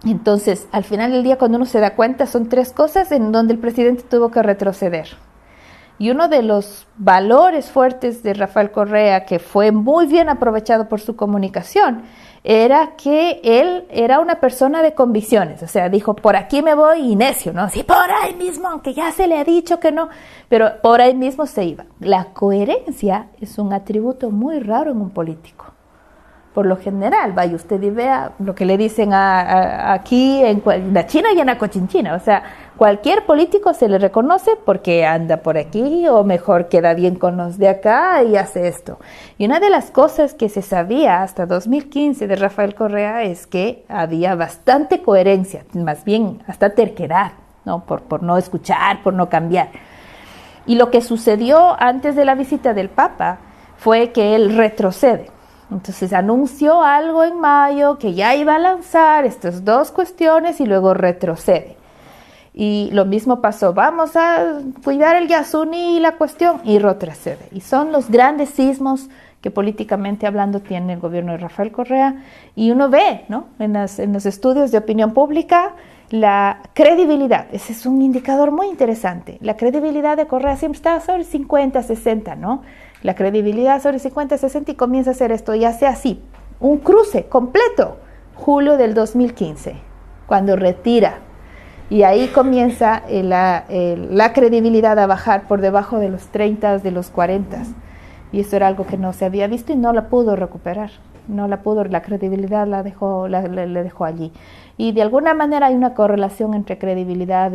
Entonces, al final del día, cuando uno se da cuenta, son 3 cosas en donde el presidente tuvo que retroceder. Y uno de los valores fuertes de Rafael Correa, que fue muy bien aprovechado por su comunicación, era que él era una persona de convicciones, o sea, dijo, por aquí me voy y necio, ¿no? Sí, por ahí mismo, aunque ya se le ha dicho que no, pero por ahí mismo se iba. La coherencia es un atributo muy raro en un político. Por lo general, vaya usted y vea lo que le dicen aquí en la China y en la Cochinchina. O sea, cualquier político se le reconoce porque anda por aquí o mejor queda bien con los de acá y hace esto. Y una de las cosas que se sabía hasta 2015 de Rafael Correa es que había bastante coherencia, más bien hasta terquedad, ¿no? Por no escuchar, por no cambiar. Y lo que sucedió antes de la visita del Papa fue que él retrocede. Entonces anunció algo en mayo que ya iba a lanzar estas 2 cuestiones y luego retrocede. Y lo mismo pasó, vamos a cuidar el Yasuní y la cuestión, y retrocede. Y son los grandes sismos que políticamente hablando tiene el gobierno de Rafael Correa. Y uno ve, ¿no?, en los estudios de opinión pública, la credibilidad. Ese es un indicador muy interesante. La credibilidad de Correa siempre está sobre 50, 60, ¿no? La credibilidad sobre 50, 60 y comienza a hacer esto y hace así, un cruce completo, julio del 2015, cuando retira. Y ahí comienza la credibilidad a bajar por debajo de los 30, de los 40. Y eso era algo que no se había visto y no la pudo recuperar. La credibilidad le dejó allí. Y de alguna manera hay una correlación entre credibilidad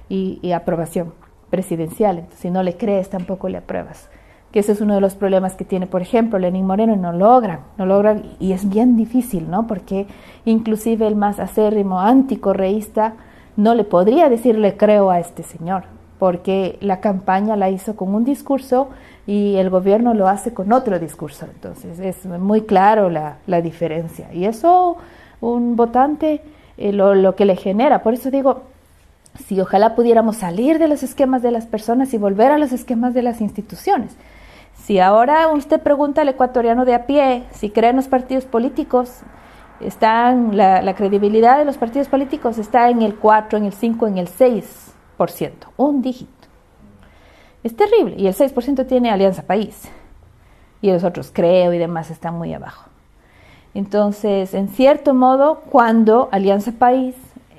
y aprobación presidencial. Entonces, si no le crees, tampoco le apruebas. Que ese es uno de los problemas que tiene, por ejemplo, Lenín Moreno, no logran, y es bien difícil, ¿no? Porque inclusive el más acérrimo anticorreísta no le podría decir le creo a este señor, porque la campaña la hizo con un discurso y el gobierno lo hace con otro discurso. Entonces es muy claro la diferencia. Y eso un votante lo que le genera. Por eso digo, si ojalá pudiéramos salir de los esquemas de las personas y volver a los esquemas de las instituciones. Si ahora usted pregunta al ecuatoriano de a pie si cree en los partidos políticos, la credibilidad de los partidos políticos está en el 4, en el 5, en el 6%, un dígito. Es terrible. Y el 6% tiene Alianza País. Y los otros, Creo y demás, están muy abajo. Entonces, en cierto modo, cuando Alianza País,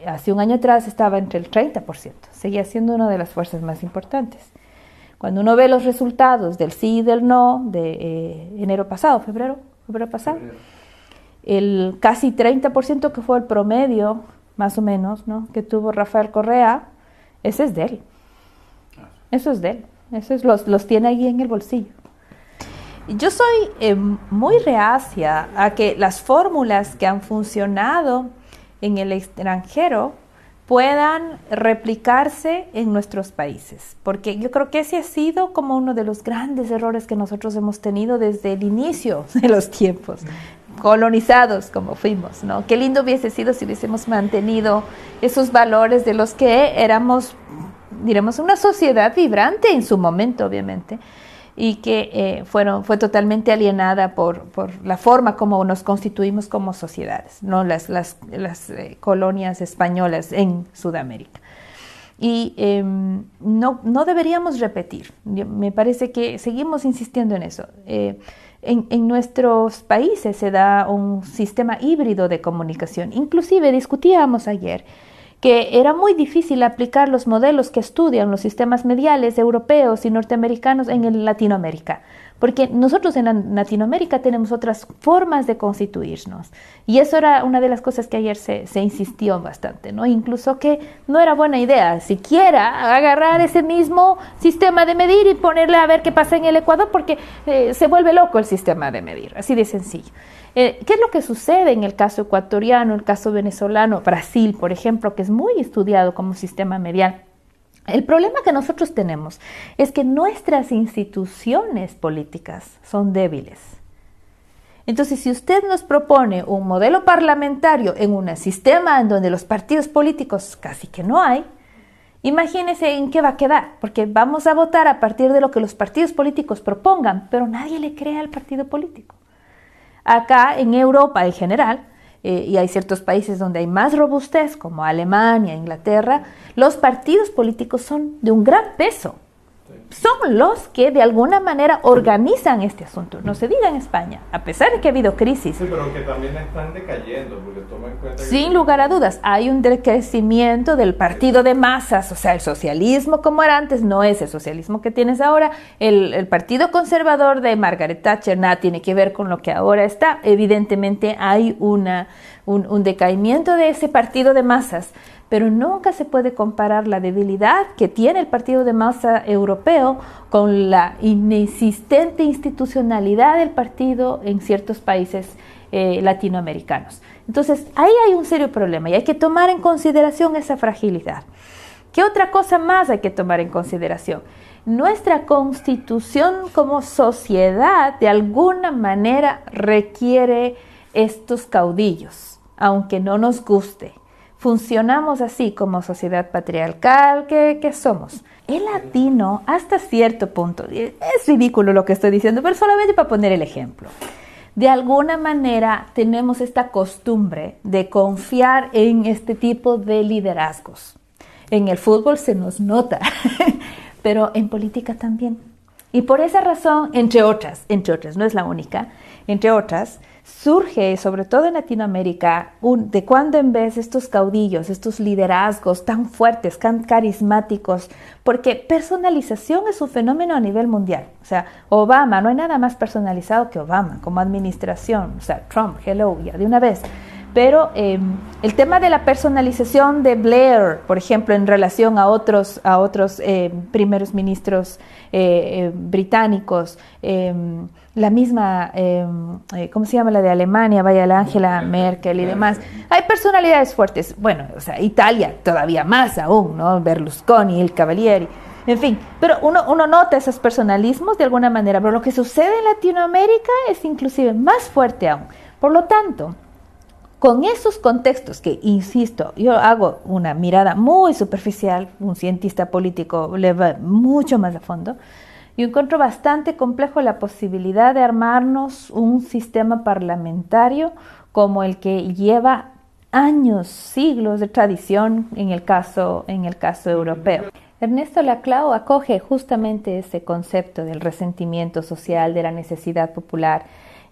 hace un año atrás, estaba entre el 30%, seguía siendo una de las fuerzas más importantes. Cuando uno ve los resultados del sí y del no de febrero pasado, el casi 30% que fue el promedio, más o menos, ¿no?, que tuvo Rafael Correa, ese es de él. Eso es de él. Esos los tiene ahí en el bolsillo. Yo soy muy reacia a que las fórmulas que han funcionado en el extranjero puedan replicarse en nuestros países, porque yo creo que ese ha sido como uno de los grandes errores que nosotros hemos tenido desde el inicio de los tiempos, colonizados como fuimos, ¿no? Qué lindo hubiese sido si hubiésemos mantenido esos valores de los que éramos, diremos, una sociedad vibrante en su momento, obviamente, y que fue totalmente alienada por la forma como nos constituimos como sociedades, ¿no? Las colonias españolas en Sudamérica. Y no deberíamos repetir. Me parece que seguimos insistiendo en eso. En nuestros países se da un sistema híbrido de comunicación. Inclusive discutíamos ayer que era muy difícil aplicar los modelos que estudian los sistemas mediales europeos y norteamericanos en Latinoamérica, porque nosotros en Latinoamérica tenemos otras formas de constituirnos, y eso era una de las cosas que ayer se insistió bastante, ¿no? Incluso que no era buena idea siquiera agarrar ese mismo sistema de medir y ponerle a ver qué pasa en el Ecuador, porque se vuelve loco el sistema de medir, así de sencillo. ¿Qué es lo que sucede en el caso ecuatoriano, el caso venezolano, Brasil, por ejemplo, que es muy estudiado como sistema medial? El problema que nosotros tenemos es que nuestras instituciones políticas son débiles. Entonces, si usted nos propone un modelo parlamentario en un sistema en donde los partidos políticos casi que no hay, imagínese en qué va a quedar, porque vamos a votar a partir de lo que los partidos políticos propongan, pero nadie le cree al partido político. Acá en Europa en general, y hay ciertos países donde hay más robustez, como Alemania, Inglaterra, los partidos políticos son de un gran peso. Son los que de alguna manera organizan este asunto. No se diga en España, a pesar de que ha habido crisis. Sí, pero que también están decayendo, porque toma en cuenta que... Sin lugar a dudas, hay un decrecimiento del partido de masas, o sea, el socialismo como era antes no es el socialismo que tienes ahora. El partido conservador de Margaret Thatcher nada tiene que ver con lo que ahora está. Evidentemente hay un decaimiento de ese partido de masas, pero nunca se puede comparar la debilidad que tiene el partido de masa europeo con la inexistente institucionalidad del partido en ciertos países latinoamericanos. Entonces, ahí hay un serio problema y hay que tomar en consideración esa fragilidad. ¿Qué otra cosa más hay que tomar en consideración? Nuestra constitución como sociedad de alguna manera requiere estos caudillos, aunque no nos guste. Funcionamos así como sociedad patriarcal que somos. El latino, hasta cierto punto, es ridículo lo que estoy diciendo, pero solamente para poner el ejemplo. De alguna manera tenemos esta costumbre de confiar en este tipo de liderazgos. En el fútbol se nos nota, pero en política también. Y por esa razón, entre otras, no es la única, entre otras, surge, sobre todo en Latinoamérica, de cuando en vez estos caudillos, estos liderazgos tan fuertes, tan carismáticos, porque personalización es un fenómeno a nivel mundial. O sea, Obama, no hay nada más personalizado que Obama como administración, o sea, Trump, hello, ya de una vez. Pero el tema de la personalización de Blair, por ejemplo, en relación a otros primeros ministros británicos, la misma, ¿cómo se llama la de Alemania? Vaya, la Angela Merkel y demás. Hay personalidades fuertes. Bueno, o sea, Italia todavía más aún, ¿no? Berlusconi, el Cavalieri. En fin, pero uno nota esos personalismos de alguna manera, pero lo que sucede en Latinoamérica es inclusive más fuerte aún. Por lo tanto, con esos contextos que, insisto, yo hago una mirada muy superficial, un cientista político le va mucho más a fondo, y encuentro bastante complejo la posibilidad de armarnos un sistema parlamentario como el que lleva años, siglos de tradición en el caso europeo. Ernesto Laclau acoge justamente ese concepto del resentimiento social, de la necesidad popular.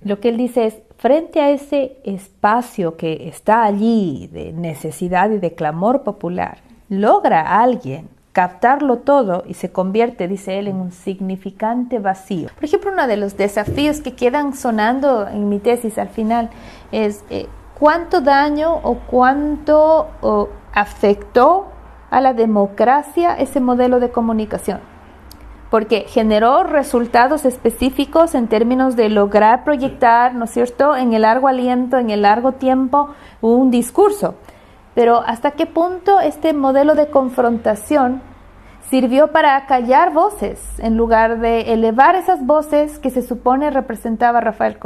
Lo que él dice es, frente a ese espacio que está allí de necesidad y de clamor popular, logra alguien captarlo todo y se convierte, dice él, en un significante vacío. Por ejemplo, uno de los desafíos que quedan sonando en mi tesis al final es cuánto daño o cuánto afectó a la democracia ese modelo de comunicación, porque generó resultados específicos en términos de lograr proyectar, ¿no es cierto?, en el largo aliento, en el largo tiempo, un discurso. Pero ¿hasta qué punto este modelo de confrontación sirvió para acallar voces en lugar de elevar esas voces que se supone representaba Rafael Correa?